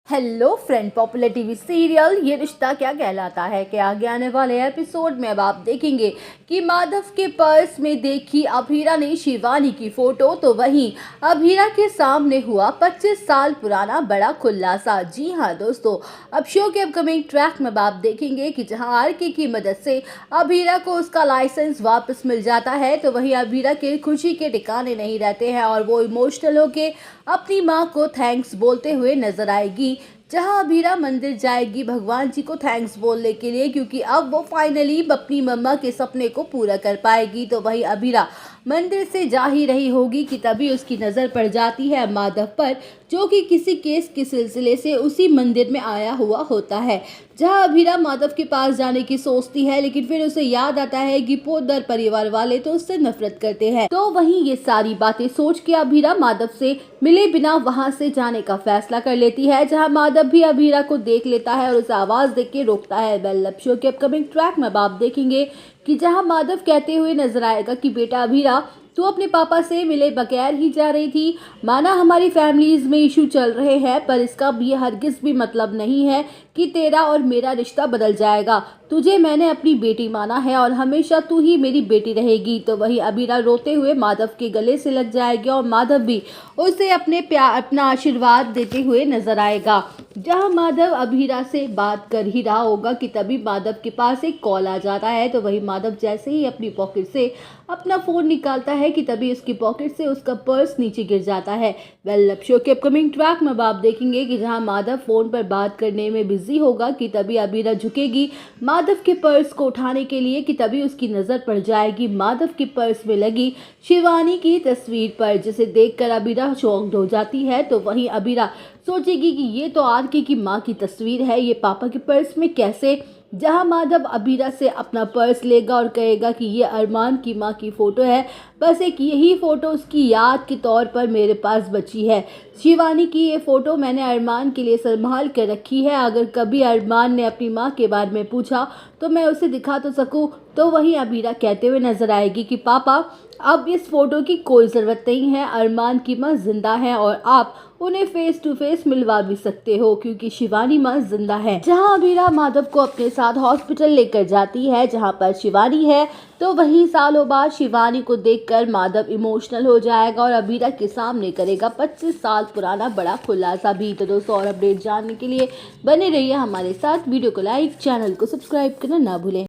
Hello friend, popular TV serial ये रिश्ता क्या कहलाता है के आगे आने वाले एपिसोड में अब आप देखेंगे कि माधव के पर्स में देखी अभीरा ने शिवानी की फोटो, तो वहीं अभीरा के सामने हुआ 25 साल पुराना बड़ा खुलासा। जी हाँ दोस्तों, अब शो के अपकमिंग ट्रैक में अब आप देखेंगे कि जहां आरके की मदद से अभीरा को उसका लाइसेंस वापस मिल जाता है, तो वहीं अभीरा के खुशी के ठिकाने नहीं रहते हैं और वो इमोशनल होके अपनी माँ को थैंक्स बोलते हुए नजर आएगी। जहां अभीरा मंदिर जाएगी भगवान जी को थैंक्स बोलने के लिए, क्योंकि अब वो फाइनली अपनी मम्मा के सपने को पूरा कर पाएगी। तो वहीं अभीरा मंदिर से जा ही रही होगी कि तभी उसकी नज़र पड़ जाती है माधव पर, जो कि किसी केस के सिलसिले से उसी मंदिर में आया हुआ होता है। जहां अभीरा माधव के पास जाने की सोचती है, लेकिन फिर उसे याद आता है कि पोद्दार परिवार वाले तो उससे नफरत करते हैं। तो वहीं ये सारी बातें सोच के अभीरा माधव से मिले बिना वहां से जाने का फैसला कर लेती है। जहां माधव भी अभीरा को देख लेता है और उसे आवाज देख के रोकता है। वेल, शो के अपकमिंग ट्रैक में आप देखेंगे कि जहां माधव कहते हुए नजर आएगा कि बेटा अभीरा, तू अपने पापा से मिले बगैर ही जा रही थी। माना हमारी फैमिलीज में इशू चल रहे हैं, पर इसका भी हरगिज भी मतलब नहीं है कि तेरा और मेरा रिश्ता बदल जाएगा। तुझे मैंने अपनी बेटी माना है और हमेशा तू ही मेरी बेटी रहेगी। तो वहीं अभीरा रोते हुए माधव के गले से लग जाएगी और माधव भी उसे अपना आशीर्वाद देते हुए नजर आएगा। जहां माधव अभीरा से बात कर ही रहा होगा कि तभी माधव के पास एक कॉल आ जाता है। तो वही माधव जैसे ही अपनी पॉकेट से अपना फोन निकालता है कि तभी उसकी पॉकेट से उसका पर्स नीचे गिर जाता है। वेल, शो के अपकमिंग ट्रैक में आप देखेंगे कि जहां माधव फोन पर बात करने में बिजी होगा कि तभी अभीरा झुकेगी माधव के पर्स को उठाने के लिए कि तभी उसकी नजर पड़ जाएगी माधव के पर्स में लगी शिवानी की तस्वीर पर, जिसे देखकर अभीरा शॉक्ड हो जाती है। तो वहीं अभीरा सोचेगी कि ये तो आरके की माँ की तस्वीर है, ये पापा के पर्स में कैसे। जहां माधव अभीरा से अपना पर्स लेगा और कहेगा कि ये अरमान की माँ की फ़ोटो है, बस एक यही फ़ोटो उसकी याद के तौर पर मेरे पास बची है। शिवानी की ये फ़ोटो मैंने अरमान के लिए संभाल कर रखी है, अगर कभी अरमान ने अपनी माँ के बारे में पूछा तो मैं उसे दिखा तो सकूं। तो वहीं अभीरा कहते हुए नजर आएगी कि पापा, अब इस फोटो की कोई ज़रूरत नहीं है, अरमान की माँ जिंदा है और आप उन्हें फेस टू फेस मिलवा भी सकते हो क्योंकि शिवानी माँ जिंदा है। जहां अभीरा माधव को अपने साथ हॉस्पिटल लेकर जाती है जहां पर शिवानी है, तो वहीं सालों बाद शिवानी को देखकर माधव इमोशनल हो जाएगा और अभीरा के सामने करेगा 25 साल पुराना बड़ा खुलासा भी। तो दोस्तों, और अपडेट जानने के लिए बने रहिए हमारे साथ। वीडियो को लाइक, चैनल को सब्सक्राइब करना ना भूलें।